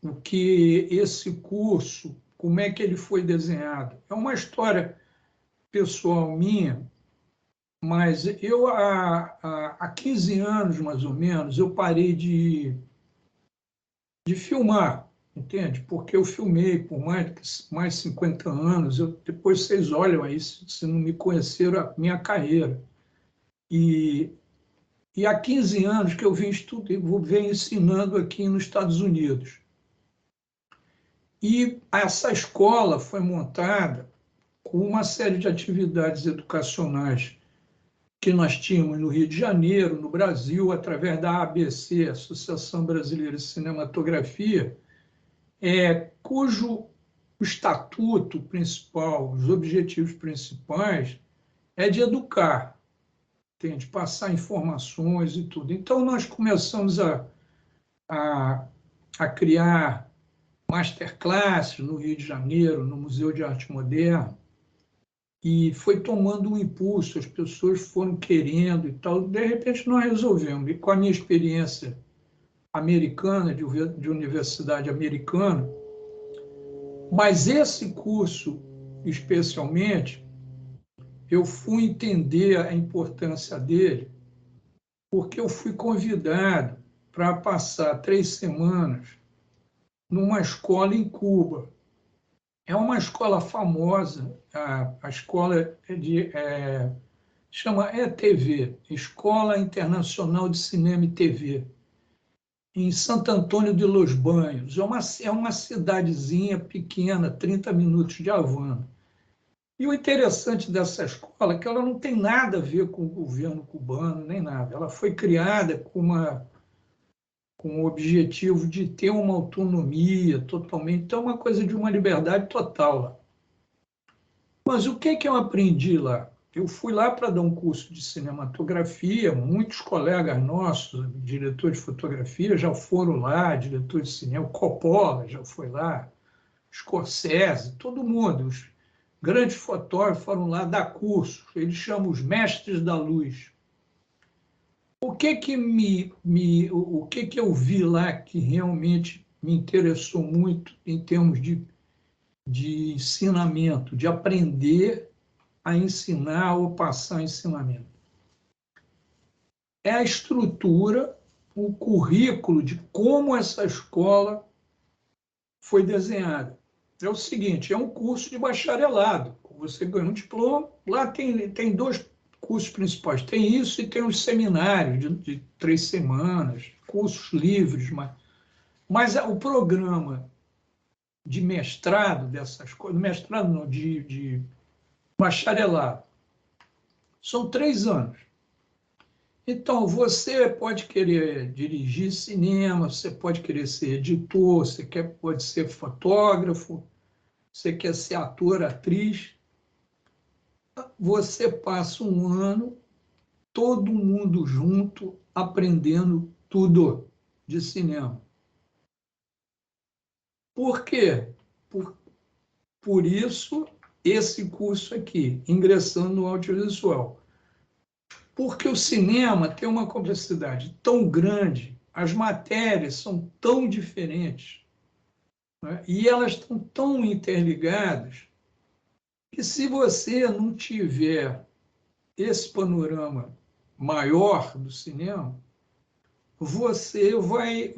o que esse curso, como é que ele foi desenhado. É uma história pessoal minha, mas eu, há 15 anos, mais ou menos, eu parei de filmar, entende? Porque eu filmei por mais de 50 anos, depois vocês olham aí, se não me conheceram, a minha carreira. E, e há 15 anos que eu venho ensinando aqui nos Estados Unidos. E essa escola foi montada com uma série de atividades educacionais que nós tínhamos no Rio de Janeiro, no Brasil, através da ABC, Associação Brasileira de Cinematografia, cujo estatuto principal, os objetivos principais, é de educar, de passar informações e tudo. Então, nós começamos a, a criar masterclasses no Rio de Janeiro, no Museu de Arte Moderna, e foi tomando um impulso, as pessoas foram querendo e tal. De repente, nós resolvemos, e com a minha experiência americana, de universidade americana, mas esse curso, especialmente, eu fui entender a importância dele, porque eu fui convidado para passar 3 semanas numa escola em Cuba. É uma escola famosa, a escola chama ETV, Escola Internacional de Cinema e TV, em Santo Antônio de Los Banhos. É uma cidadezinha pequena, 30 minutos de Havana. E o interessante dessa escola é que ela não tem nada a ver com o governo cubano, nem nada. Ela foi criada com o objetivo de ter uma autonomia totalmente, então é uma coisa de uma liberdade total lá. Mas o que eu aprendi lá? Eu fui lá para dar um curso de cinematografia, muitos colegas nossos, diretores de fotografia, já foram lá, diretores de cinema, Coppola já foi lá, Scorsese, todo mundo, os grandes fotógrafos foram lá dar cursos, eles chamam os mestres da luz. O que eu vi lá que realmente me interessou muito em termos de ensinamento, de aprender a ensinar ou passar ensinamento? É a estrutura, o currículo de como essa escola foi desenhada. É o seguinte, é um curso de bacharelado, você ganha um diploma, lá tem dois cursos principais, tem isso e tem os seminários de 3 semanas, cursos livres, mas o programa de mestrado dessas coisas, mestrado não, de bacharelado, são 3 anos. Então, você pode querer dirigir cinema, você pode querer ser editor, pode ser fotógrafo, você quer ser ator, atriz. Você passa um ano, todo mundo junto, aprendendo tudo de cinema. Por quê? Por isso, esse curso aqui, ingressando no audiovisual. Porque o cinema tem uma complexidade tão grande, as matérias são tão diferentes, né? E elas estão tão interligadas, que se você não tiver esse panorama maior do cinema, você vai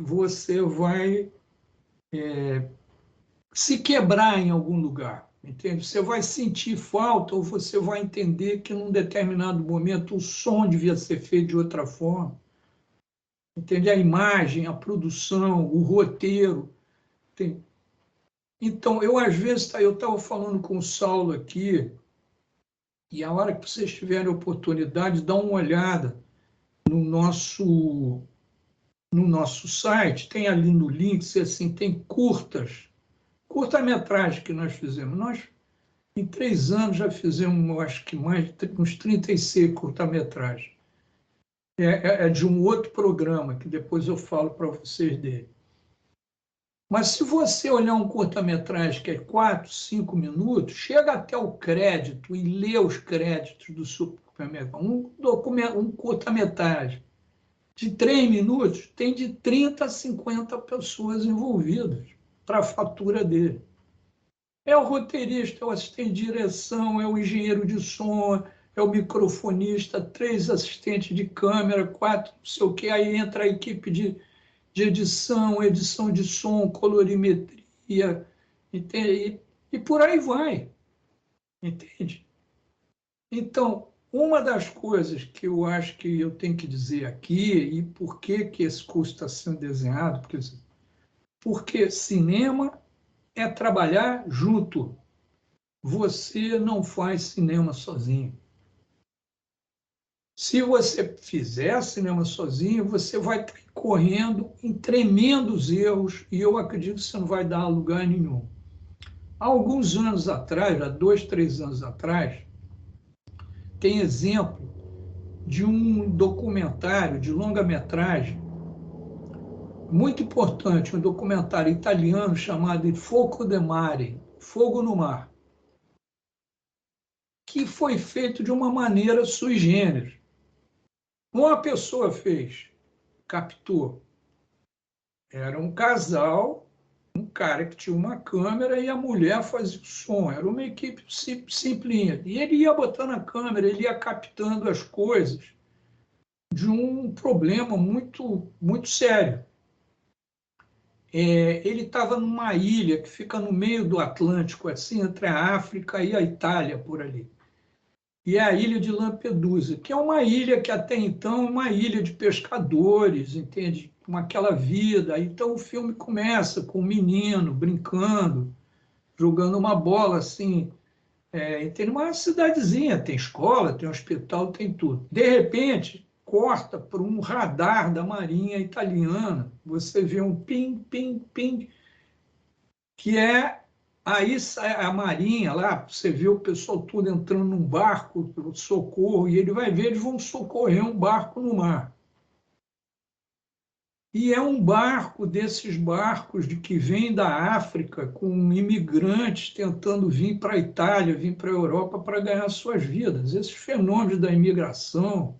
se quebrar em algum lugar, entende? Você vai sentir falta ou você vai entender que num determinado momento o som devia ser feito de outra forma, entende? A imagem, a produção, o roteiro. Tem... Então, eu às vezes, eu estava falando com o Saulo aqui, e a hora que vocês tiverem oportunidade, dá uma olhada no nosso site, tem ali no link, assim, tem curta-metragem que nós fizemos. Nós, em 3 anos, já fizemos, acho que uns 36 curta-metragens. É de um outro programa, que depois eu falo para vocês dele. Mas se você olhar um curta-metragem que é 4, 5 minutos, chega até o crédito e lê os créditos do supermercado. Um curta-metragem de 3 minutos, tem de 30 a 50 pessoas envolvidas para a fatura dele. É o roteirista, é o assistente de direção, é o engenheiro de som, é o microfonista, 3 assistentes de câmera, 4, não sei o quê. Aí entra a equipe de edição, edição de som, colorimetria, entende? E por aí vai, entende? Então, uma das coisas que eu acho que eu tenho que dizer aqui, e por que, que esse curso está sendo desenhado, porque cinema é trabalhar junto. Você não faz cinema sozinho. Se você fizer cinema sozinho, você vai estar correndo em tremendos erros e eu acredito que você não vai dar lugar nenhum. Há alguns anos atrás, há 2, 3 anos atrás, tem exemplo de um documentário de longa-metragem muito importante, um documentário italiano chamado Fuoco de Mare, Fogo no Mar, que foi feito de uma maneira sui generis. Uma pessoa fez, captou. Era um casal, um cara que tinha uma câmera e a mulher fazia o som. Era uma equipe simplinha. E ele ia botando a câmera, ele ia captando as coisas de um problema muito, muito sério. Ele estava numa ilha que fica no meio do Atlântico, assim, entre a África e a Itália, por ali. E é a ilha de Lampedusa, que é uma ilha que até então é uma ilha de pescadores, entende? Com aquela vida. Então o filme começa com um menino brincando, jogando uma bola assim. Tem uma cidadezinha, tem escola, tem hospital, tem tudo. De repente, corta para um radar da Marinha Italiana. Você vê um ping, ping, ping, que aí sai a Marinha lá, você vê o pessoal tudo entrando num barco, socorro, e ele vai ver, eles vão socorrer um barco no mar. E é um barco desses barcos de que vem da África com imigrantes tentando vir para a Itália, vir para a Europa para ganhar suas vidas. Esses fenômenos da imigração,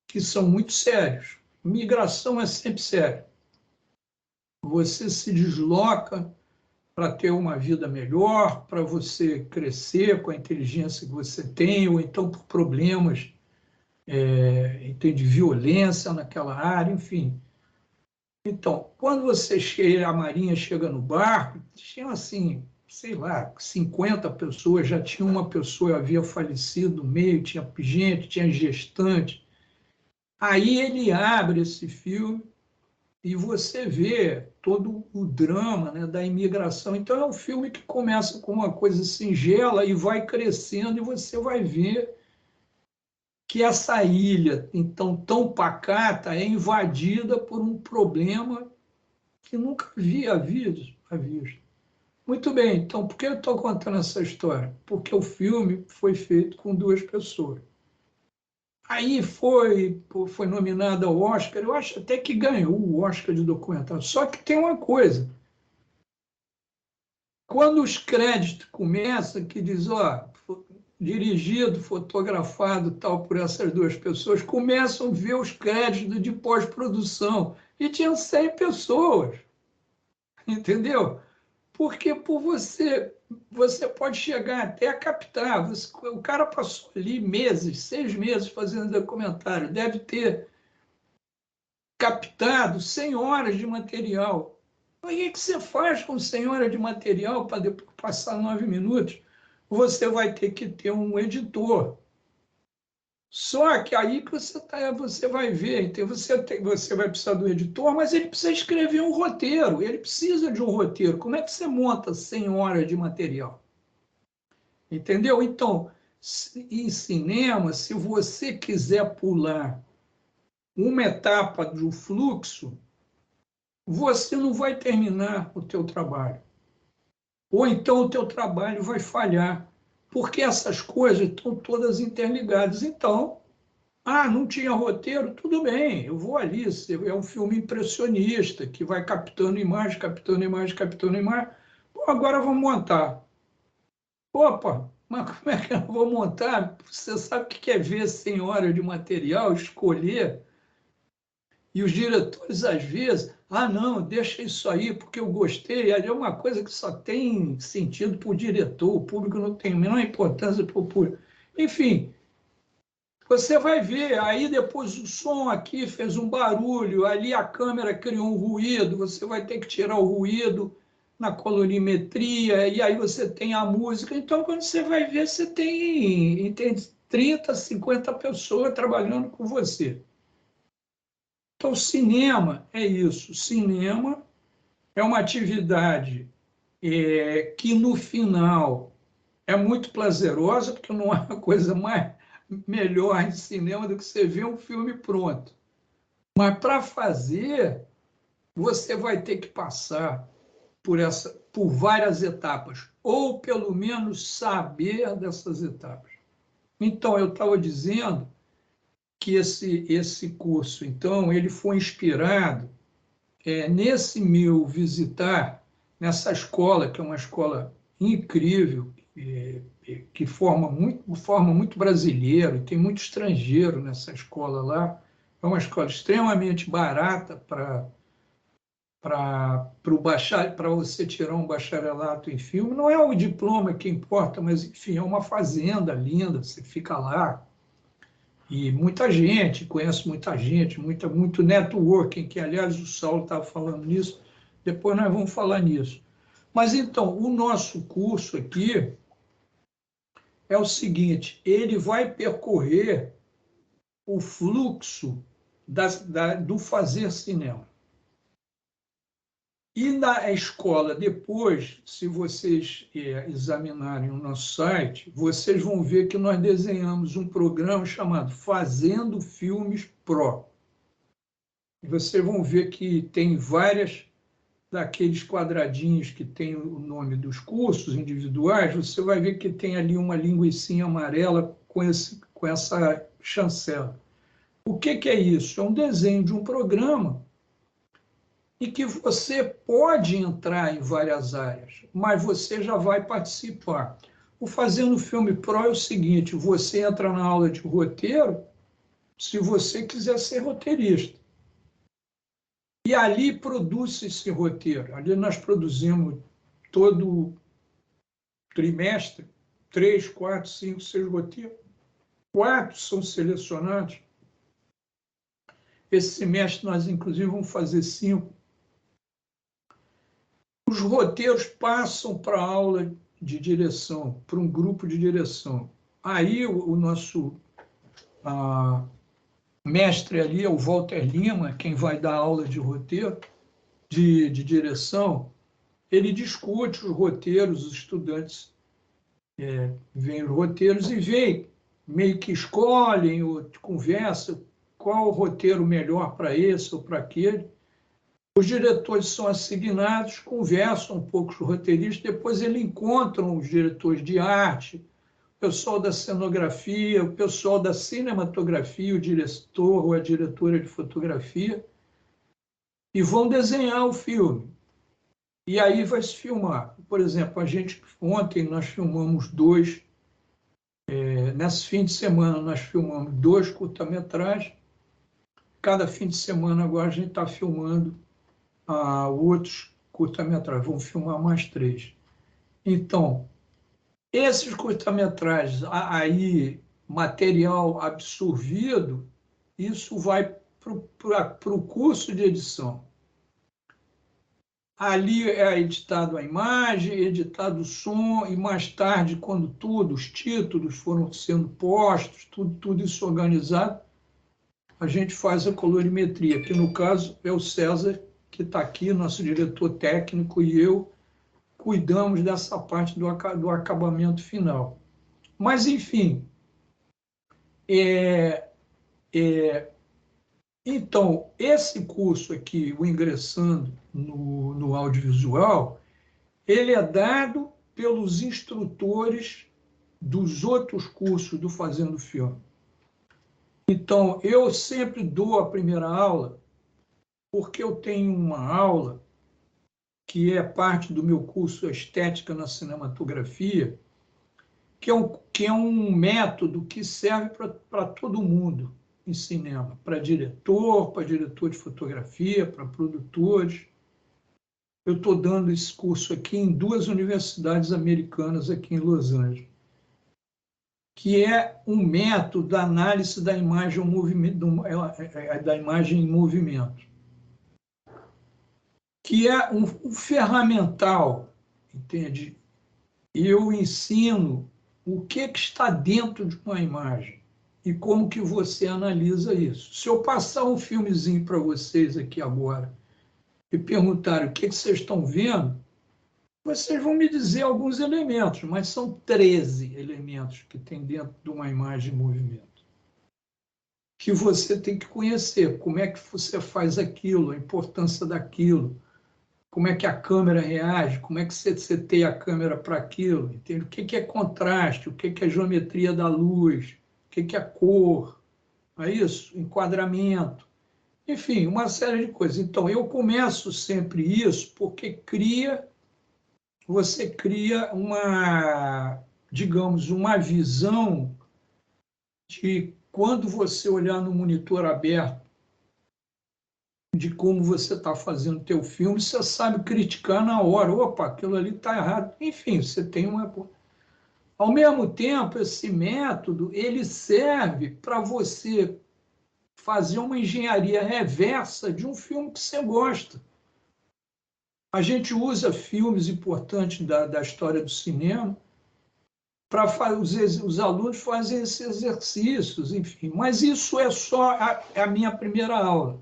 que são muito sérios. Migração é sempre sério. Você se desloca para ter uma vida melhor, para você crescer com a inteligência que você tem, ou então por problemas de violência naquela área, enfim. Então, quando você chega, a Marinha chega no barco, tinha assim, sei lá, 50 pessoas, já tinha uma pessoa havia falecido no meio, tinha gente, tinha gestante. Aí ele abre esse filme e você vê todo o drama, né, da imigração. Então é um filme que começa com uma coisa singela e vai crescendo e você vai ver que essa ilha, então tão pacata, é invadida por um problema que nunca havia visto. Muito bem, então por que eu estou contando essa história? Porque o filme foi feito com 2 pessoas. Aí foi nominado ao Oscar, eu acho até que ganhou o Oscar de documentário. Só que tem uma coisa, quando os créditos começam, que diz, ó, dirigido, fotografado, tal, por essas 2 pessoas, começam a ver os créditos de pós-produção. E tinham 100 pessoas, entendeu? Porque por você pode chegar até a captar. O cara passou ali meses, 6 meses fazendo documentário, deve ter captado 100 horas de material. O que você faz com 100 horas de material para depois passar 9 minutos? Você vai ter que ter um editor. Só que aí que você vai ver, então você vai precisar do editor, mas ele precisa escrever um roteiro, ele precisa de um roteiro. Como é que você monta 100 horas de material? Entendeu? Então, em cinema, se você quiser pular uma etapa do fluxo, você não vai terminar o teu trabalho. Ou então o teu trabalho vai falhar, porque essas coisas estão todas interligadas. Então, não tinha roteiro? Tudo bem, eu vou ali. É um filme impressionista, que vai captando imagem, captando imagem, captando imagem. Pô, agora vamos montar. Opa, mas como é que eu vou montar? Você sabe o que é ver 100 horas de material, escolher? E os diretores, às vezes, não, deixa isso aí porque eu gostei. É uma coisa que só tem sentido para o diretor, o público não tem a menor importância para o público. Enfim, você vai ver, aí depois o som aqui fez um barulho, ali a câmera criou um ruído, você vai ter que tirar o ruído na colorimetria, e aí você tem a música. Então, quando você vai ver, você tem 30, 50 pessoas trabalhando com você. Então, cinema é isso. Cinema é uma atividade que, no final, é muito prazerosa, porque não há coisa mais melhor em cinema do que você ver um filme pronto. Mas, para fazer, você vai ter que passar por várias etapas, ou pelo menos saber dessas etapas. Então, eu estava dizendo que esse curso, então, ele foi inspirado nesse meu visitar, nessa escola, que é uma escola incrível, que forma muito brasileiro, e tem muito estrangeiro nessa escola lá. É uma escola extremamente barata para você tirar um bacharelato em filme. Não é o diploma que importa, mas, enfim, é uma fazenda linda, você fica lá. E muita gente, conhece muita gente, muito networking, que, aliás, o Saulo estava falando nisso, depois nós vamos falar nisso. Mas, então, o nosso curso aqui é o seguinte, ele vai percorrer o fluxo do fazer cinema. E na escola, depois, se vocês examinarem o nosso site, vocês vão ver que nós desenhamos um programa chamado Fazendo Filmes Pro. E vocês vão ver que tem várias daqueles quadradinhos que tem o nome dos cursos individuais, você vai ver que tem ali uma linguicinha amarela com essa chancela. O que é isso? É um desenho de um programa e que você pode entrar em várias áreas, mas você já vai participar. O Fazendo Filme Pro é o seguinte, você entra na aula de roteiro se você quiser ser roteirista. E ali produz esse roteiro. Ali nós produzimos todo trimestre 3, 4, 5, 6 roteiros. 4 são selecionados. Esse semestre nós, inclusive, vamos fazer 5. Os roteiros passam para a aula de direção, para um grupo de direção. Aí o nosso mestre ali é o Walter Lima, quem vai dar aula de roteiro, de direção. Ele discute os roteiros, os estudantes veem os roteiros e veem, meio que escolhem, ou conversam, qual o roteiro melhor para esse ou para aquele. Os diretores são assignados, conversam um pouco com os roteiristas, depois eles encontram os diretores de arte, o pessoal da cenografia, o pessoal da cinematografia, o diretor ou a diretora de fotografia, e vão desenhar o filme. E aí vai se filmar. Por exemplo, ontem nós filmamos 2, nesse fim de semana nós filmamos 2 curta-metragens, cada fim de semana agora a gente está filmando outros curta-metragens, vamos filmar mais 3. Então, esses curta-metragens, aí, material absorvido, isso vai para o curso de edição. Ali é editado a imagem, editado o som, e mais tarde, quando os títulos foram sendo postos, tudo isso organizado, a gente faz a colorimetria, que no caso é o César, que está aqui, nosso diretor técnico, e eu cuidamos dessa parte do acabamento final. Mas, enfim, então, esse curso aqui, o Ingressando no Audiovisual, ele é dado pelos instrutores dos outros cursos do Fazendo Filme. Então, eu sempre dou a primeira aula, porque eu tenho uma aula que é parte do meu curso Estética na Cinematografia, que é um método que serve para todo mundo. em cinema, para diretor de fotografia, para produtores. Eu estou dando esse curso aqui em 2 universidades americanas aqui em Los Angeles, que é um método da análise da imagem, da imagem em movimento, que é um ferramental, entende? Eu ensino o que está dentro de uma imagem e como que você analisa isso. Se eu passar um filmezinho para vocês aqui agora e perguntar o que vocês estão vendo, vocês vão me dizer alguns elementos, mas são 13 elementos que tem dentro de uma imagem em movimento, que você tem que conhecer, como é que você faz aquilo, a importância daquilo, como é que a câmera reage, como é que você seteia a câmera para aquilo, entende? O que é contraste, o que é geometria da luz, o que é cor, é isso? Enquadramento, enfim, uma série de coisas. Então, eu começo sempre isso porque você cria uma, digamos, uma visão de quando você olhar no monitor aberto, de como você está fazendo o teu filme, você sabe criticar na hora. Opa, aquilo ali está errado. Enfim, você tem uma... Ao mesmo tempo, esse método, ele serve para você fazer uma engenharia reversa de um filme que você gosta. A gente usa filmes importantes da história do cinema para fazer, os alunos fazem esses exercícios, enfim. Mas isso é só a minha primeira aula.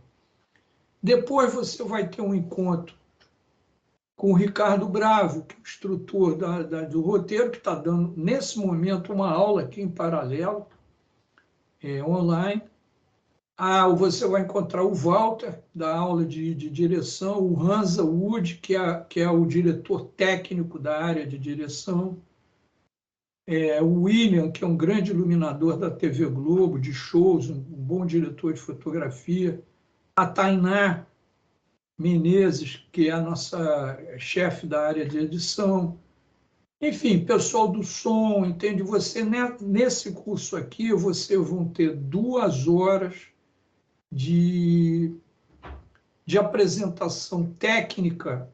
Depois você vai ter um encontro com o Ricardo Bravo, que é o instrutor do roteiro, que está dando, nesse momento, uma aula aqui em paralelo, online. Você vai encontrar o Walter, da aula de direção, o Hansa Wood, que é o diretor técnico da área de direção, o William, que é um grande iluminador da TV Globo, de shows, um bom diretor de fotografia, a Tainá Menezes, que é a nossa chefe da área de edição, enfim, pessoal do som, entende? Você, nesse curso aqui, você vão ter 2 horas de apresentação técnica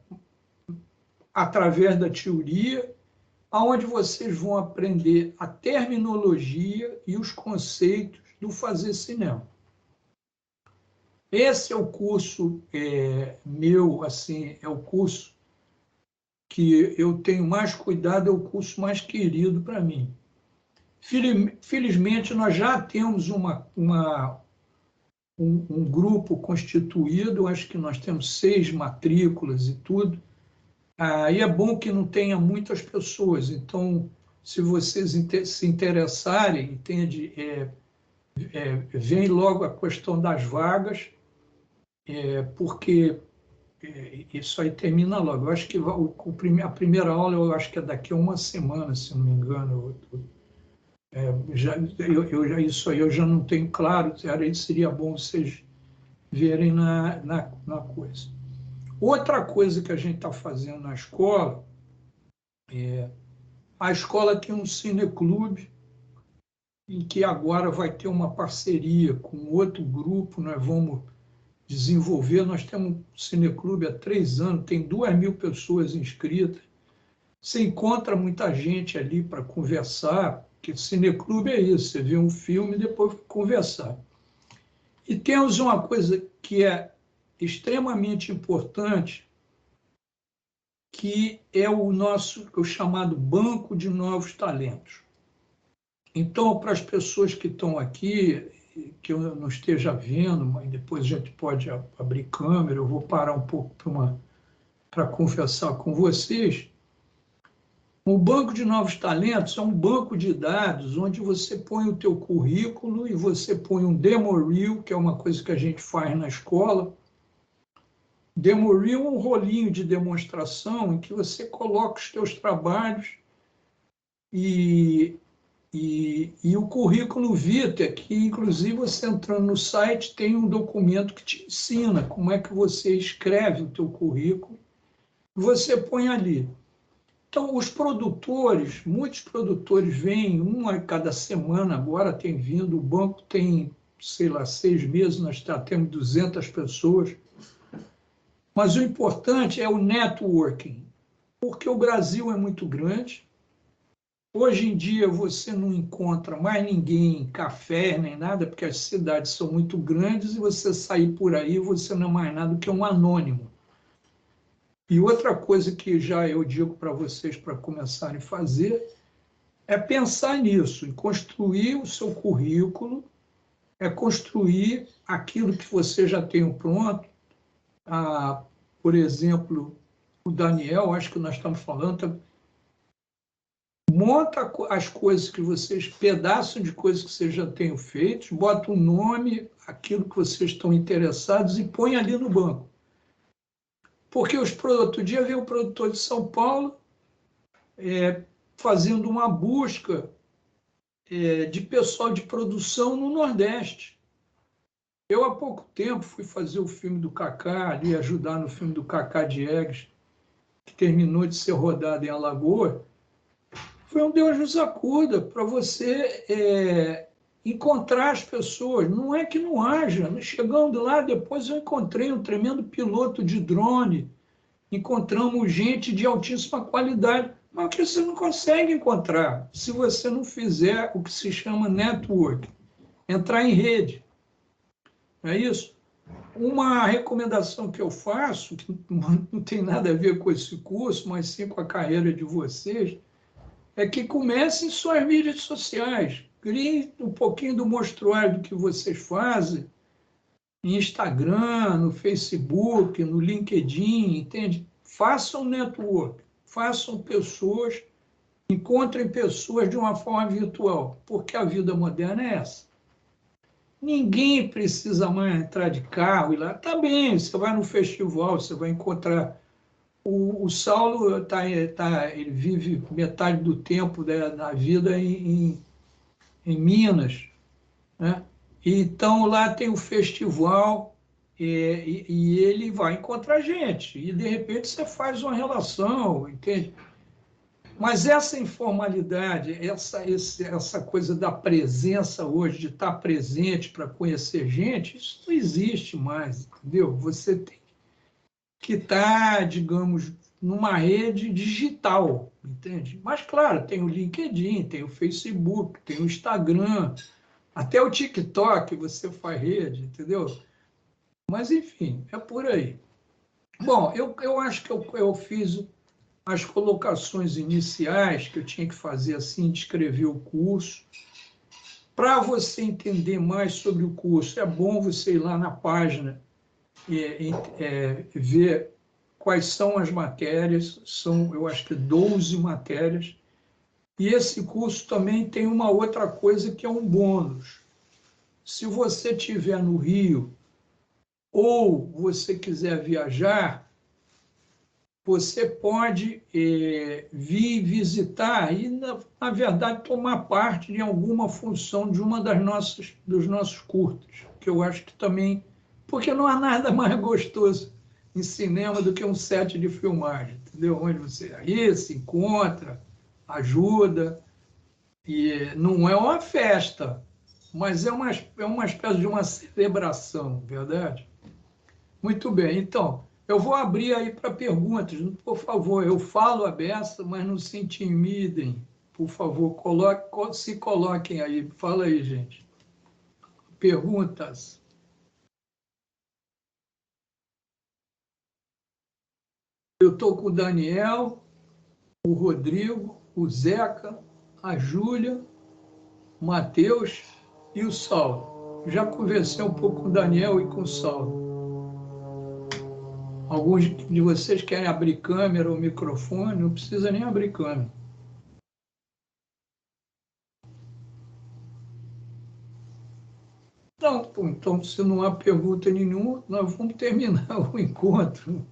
através da teoria, onde vocês vão aprender a terminologia e os conceitos do fazer cinema. Esse é o curso meu, assim, é o curso que eu tenho mais cuidado, é o curso mais querido para mim. Felizmente, nós já temos um grupo constituído, acho que nós temos 6 matrículas e tudo, e é bom que não tenha muitas pessoas, então, se vocês se interessarem, entende, vem logo a questão das vagas, porque isso aí termina logo. Eu acho que a primeira aula, eu acho que é daqui a uma semana, se não me engano. Isso aí eu já não tenho claro, seria bom vocês verem na coisa. Outra coisa que a gente está fazendo na escola, a escola tem um cineclube, em que agora vai ter uma parceria com outro grupo, nós vamos desenvolver. Nós temos um cineclube há 3 anos, tem 2.000 pessoas inscritas. Você encontra muita gente ali para conversar, porque cineclube é isso, você vê um filme e depois conversar. E temos uma coisa que é extremamente importante, que é o chamado Banco de Novos Talentos. Então, para as pessoas que estão aqui, que eu não esteja vendo, mas depois a gente pode abrir câmera, eu vou parar um pouco para conversar com vocês. O Banco de Novos Talentos é um banco de dados onde você põe o teu currículo e você põe um demo reel, que é uma coisa que a gente faz na escola. Demo reel é um rolinho de demonstração em que você coloca os teus trabalhos e o currículo vitae, que inclusive você entrando no site tem um documento que te ensina como é que você escreve o teu currículo, você põe ali. Então, os muitos produtores vêm, um a cada semana agora tem vindo, o banco tem sei lá, 6 meses, nós já temos 200 pessoas. Mas o importante é o networking, porque o Brasil é muito grande. Hoje em dia você não encontra mais ninguém em café nem nada, porque as cidades são muito grandes e você sair por aí, você não é mais nada do que um anônimo. E outra coisa que já eu digo para vocês para começarem a fazer é pensar nisso, em construir o seu currículo, é construir aquilo que você já tem pronto. Por exemplo, o Daniel, acho que nós estamos falando, monta as coisas que vocês, pedaços de coisas que vocês já tenham feito, bota o nome, aquilo que vocês estão interessados e põe ali no banco. Porque outro dia veio o produtor de São Paulo fazendo uma busca de pessoal de produção no Nordeste. Eu, há pouco tempo, fui fazer o filme do Kaká, ali ajudar no filme do Kaká Diegues, que terminou de ser rodado em Alagoas. Foi um Deus nos acuda para você encontrar as pessoas. Não é que não haja. Chegando lá, depois eu encontrei um tremendo piloto de drone, encontramos gente de altíssima qualidade, mas que você não consegue encontrar se você não fizer o que se chama network, entrar em rede. Não é isso? Uma recomendação que eu faço, que não tem nada a ver com esse curso, mas sim com a carreira de vocês, é que comecem suas mídias sociais, criem um pouquinho do mostruário do que vocês fazem, no Instagram, no Facebook, no LinkedIn, entende? Façam network, façam pessoas, encontrem pessoas de uma forma virtual, porque a vida moderna é essa. Ninguém precisa mais entrar de carro e lá. Tá bem, você vai no festival, você vai encontrar. O Saulo ele vive metade do tempo da vida em Minas, né? Então lá tem o festival e ele vai encontrar gente e de repente você faz uma relação, entende? Mas essa informalidade, essa coisa da presença hoje, de estar presente para conhecer gente, isso não existe mais, entendeu? Você tem que estar, digamos, numa rede digital, entende? Mas, claro, tem o LinkedIn, tem o Facebook, tem o Instagram, até o TikTok você faz rede, entendeu? Mas, enfim, é por aí. Bom, eu acho que eu fiz as colocações iniciais que eu tinha que fazer assim, descrever o curso. Para você entender mais sobre o curso, é bom você ir lá na página e ver quais são as matérias, são, eu acho que 12 matérias, e esse curso também tem uma outra coisa que é um bônus. Se você estiver no Rio ou você quiser viajar, você pode vir visitar e, na verdade, tomar parte de alguma função de uma dos nossos curtas, que eu acho que também, porque não há nada mais gostoso em cinema do que um set de filmagem, entendeu? Onde você aí se encontra, ajuda, e não é uma festa, mas é uma espécie de uma celebração, verdade? Muito bem, então, eu vou abrir aí para perguntas, por favor, eu falo a beça, mas não se intimidem, por favor, se coloquem aí, fala aí, gente. Perguntas? Eu estou com o Daniel, o Rodrigo, o Zeca, a Júlia, o Matheus e o Saulo. Já conversei um pouco com o Daniel e com o Saulo. Alguns de vocês querem abrir câmera ou microfone, não precisa nem abrir câmera. Não, então, se não há pergunta nenhuma, nós vamos terminar o encontro,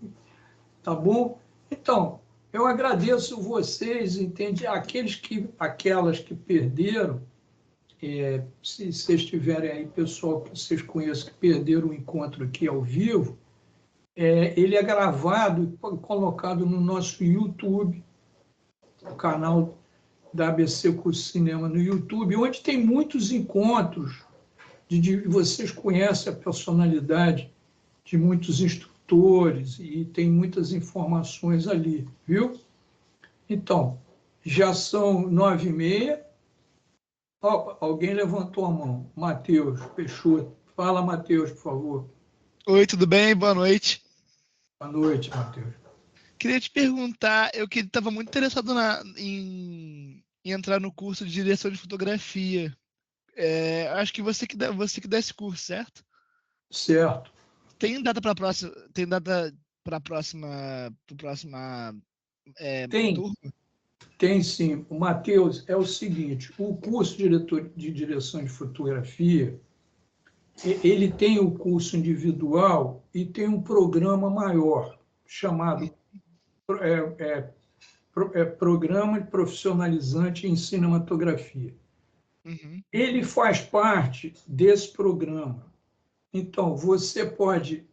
tá bom? Então, eu agradeço vocês, entende? Aquelas que perderam, se vocês tiverem aí pessoal que vocês conheçam que perderam o encontro aqui ao vivo, ele é gravado e colocado no nosso YouTube, o canal da ABC Curso Cinema no YouTube, onde tem muitos encontros vocês conhecem a personalidade de muitos instrutores e tem muitas informações ali, viu? Então, já são 9h30. Alguém levantou a mão. Matheus Peixoto. Fala, Matheus, por favor. Oi, tudo bem? Boa noite. Boa noite, Matheus. Queria te perguntar, eu estava muito interessado em entrar no curso de direção de fotografia. Acho que você que dá esse curso, certo? Certo. Tem data para a próxima? Tem data para a próxima Tem, turma? tem sim. O Matheus, é o seguinte, o curso de direção de fotografia, ele tem o curso individual e tem um programa maior, chamado Programa Profissionalizante em Cinematografia. Uhum. Ele faz parte desse programa. Então, você pode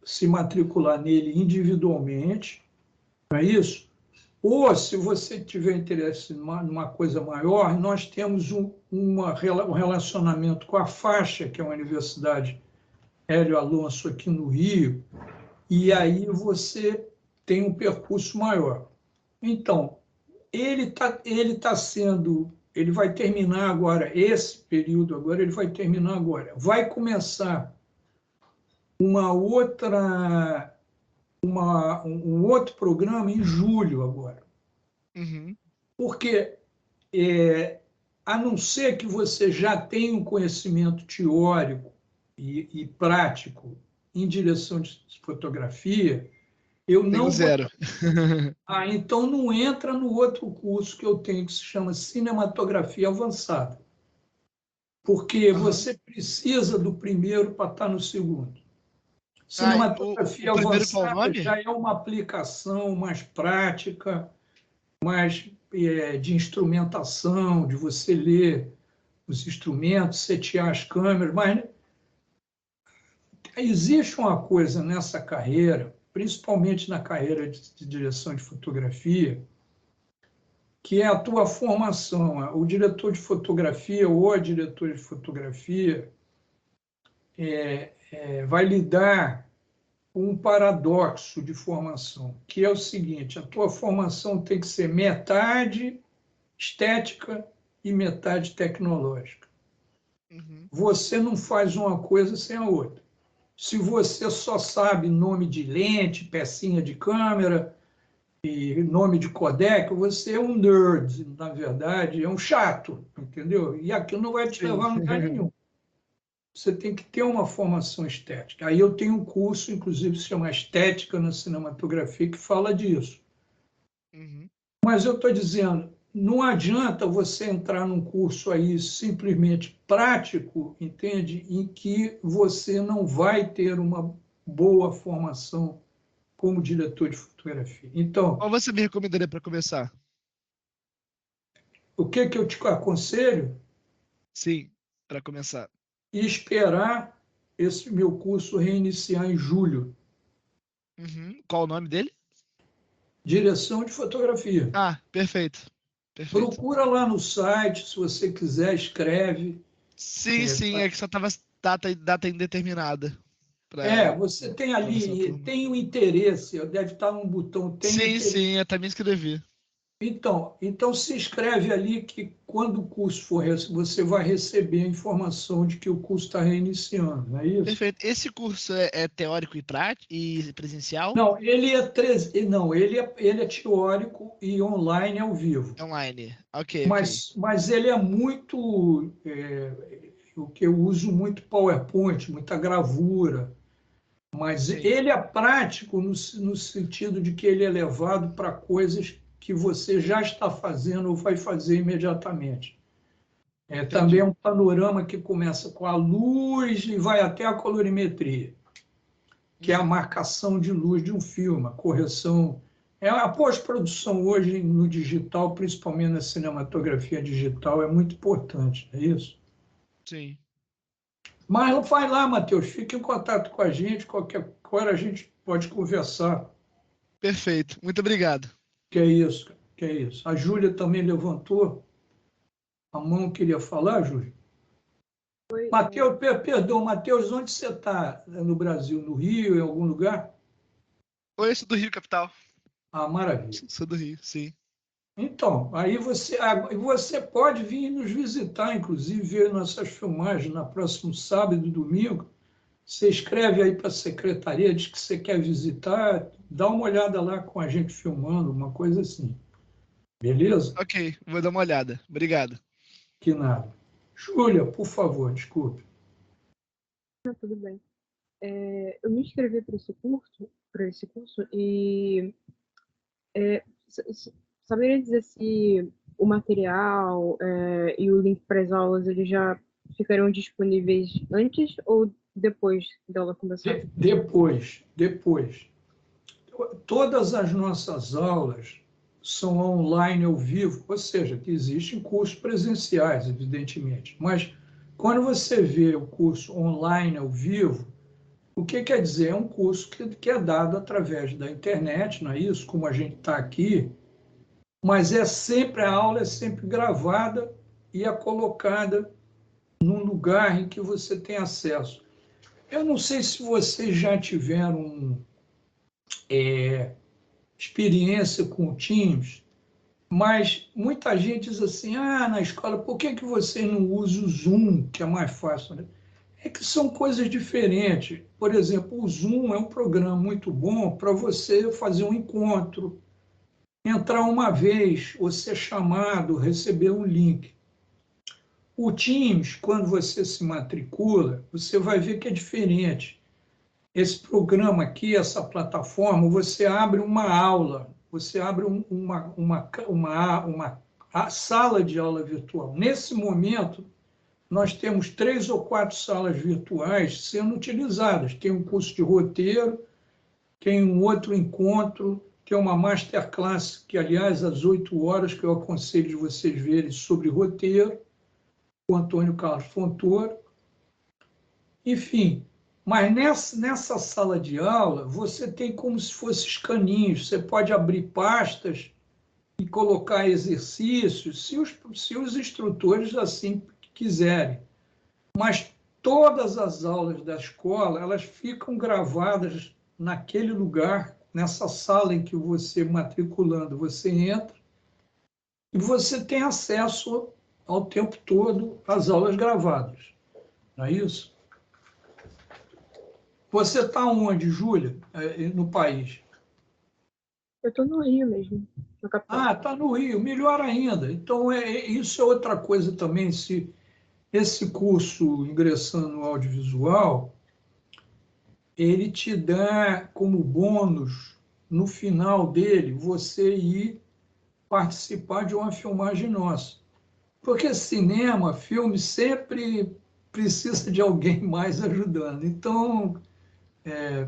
se matricular nele individualmente, não é isso? Ou, se você tiver interesse numa coisa maior, nós temos um relacionamento com a Faixa, que é uma universidade Hélio Alonso aqui no Rio, e aí você tem um percurso maior. Então, ele vai terminar agora, esse período agora, ele vai terminar agora. Vai começar um outro programa em julho agora. Uhum. Porque, a não ser que você já tenha um conhecimento teórico e prático em direção de fotografia, eu Tenho não vou. zero. Então não entra no outro curso que eu tenho, que se chama Cinematografia Avançada, porque Uhum. você precisa do primeiro para estar no segundo. O Cinematografia primeiro qual o Avançada nome? já é uma aplicação mais prática, mais de instrumentação, de você ler os instrumentos, setear as câmeras, mas existe uma coisa nessa carreira, principalmente na carreira de direção de fotografia, que é a tua formação. O diretor de fotografia ou a diretora de fotografia vai lidar com um paradoxo de formação, que é o seguinte: a tua formação tem que ser metade estética e metade tecnológica. Uhum. Você não faz uma coisa sem a outra. Se você só sabe nome de lente, pecinha de câmera e nome de codec, você é um nerd, na verdade, é um chato, entendeu? E aquilo não vai te Sim. levar a lugar nenhum. Você tem que ter uma formação estética. Aí eu tenho um curso, inclusive, se chama Estética na Cinematografia, que fala disso. Uhum. Mas eu estou dizendo, não adianta você entrar num curso aí simplesmente prático, entende? Em que você não vai ter uma boa formação como diretor de fotografia. Então, Qual você me recomendaria para começar? o que eu te aconselho? Sim, para começar. Esperar esse meu curso reiniciar em julho. Uhum. Qual o nome dele? Direção de fotografia. Ah, perfeito. Perfeito. Procura lá no site, se você quiser, escreve. Sim, É, sim, é que só tava data indeterminada para você tem começar a ali, turma. tem o interesse, deve estar um botão, tem Sim, interesse. sim, até me inscrevi. Então se inscreve ali que quando o curso for, você vai receber a informação de que o curso está reiniciando, não é isso? Perfeito. Esse curso é teórico e prático e presencial? Não, ele é teórico e online ao vivo. É online. Ok, ok. Mas ele é muito, o que eu uso muito PowerPoint, muita gravura, mas Sim, ele é prático no sentido de que ele é levado para coisas que você já está fazendo ou vai fazer imediatamente. Também é entendi. um panorama que começa com a luz e vai até a colorimetria, que é a Uhum. marcação de luz de um filme, a correção. A pós-produção hoje no digital, principalmente na cinematografia digital, é muito importante, é isso? Sim. Mas vai lá, Matheus, fique em contato com a gente, qualquer hora a gente pode conversar. Perfeito. Muito obrigado. Que é isso, cara, que é isso. A Júlia também levantou a mão, queria falar, Júlia? Matheus, perdão, Matheus, onde você está no Brasil? No Rio, em algum lugar? Oi, sou do Rio, capital. Ah, maravilha. Sou do Rio, sim. Então, aí você pode vir nos visitar, inclusive, ver nossas filmagens no próximo sábado e domingo. Você escreve aí para a secretaria, diz que você quer visitar, dá uma olhada lá com a gente filmando, uma coisa assim. Beleza? Ok, vou dar uma olhada. Obrigado. Que nada. Júlia, por favor, desculpe. Tudo bem. Eu me inscrevi para esse curso e saberia dizer se o material e o link para as aulas eles já ficarão disponíveis antes ou depois da aula começar? Depois. Todas as nossas aulas são online ao vivo, ou seja, que existem cursos presenciais, evidentemente, mas quando você vê o curso online ao vivo, o que quer dizer? É um curso que é dado através da internet, não é isso? Como a gente está aqui, mas a aula é sempre gravada e é colocada num lugar em que você tem acesso. Eu não sei se vocês já tiveram experiência com o Teams, mas muita gente diz assim, na escola, por que você não usa o Zoom, que é mais fácil? Né? É que são coisas diferentes. Por exemplo, o Zoom é um programa muito bom para você fazer um encontro, entrar uma vez, ou ser chamado, receber um link. O Teams, quando você se matricula, você vai ver que é diferente. Esse programa aqui, essa plataforma, você abre uma aula, você abre uma sala de aula virtual. Nesse momento, nós temos 3 ou 4 salas virtuais sendo utilizadas. Tem um curso de roteiro, tem um outro encontro, tem uma masterclass, que, aliás, às 8 horas, que eu aconselho de vocês verem sobre roteiro, com Antônio Carlos Fontoura. Enfim, mas nessa sala de aula, você tem como se fossem caninhos, você pode abrir pastas e colocar exercícios, se os instrutores assim quiserem. Mas todas as aulas da escola, elas ficam gravadas naquele lugar, nessa sala em que você, matriculando, você entra, e você tem acesso ao tempo todo às aulas gravadas. Não é isso? Você está onde, Júlia, no país? Eu estou no Rio mesmo, na capital. Está no Rio, melhor ainda. Então, isso é outra coisa também, se esse curso, ingressando no audiovisual, ele te dá como bônus, no final dele, você ir participar de uma filmagem nossa. Porque cinema, filme, sempre precisa de alguém mais ajudando. Então,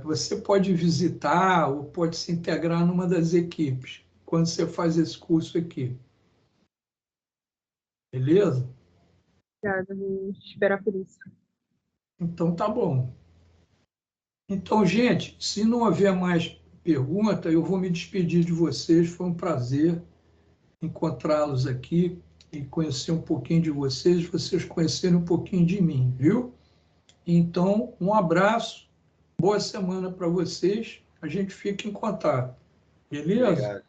você pode visitar ou pode se integrar numa das equipes, quando você faz esse curso aqui. Beleza? Obrigada, vou esperar por isso. Então, tá bom. Então, gente, se não houver mais pergunta, eu vou me despedir de vocês. Foi um prazer encontrá-los aqui e conhecer um pouquinho de vocês conhecerem um pouquinho de mim, viu? Então, um abraço, boa semana para vocês, a gente fica em contato, beleza? Obrigado.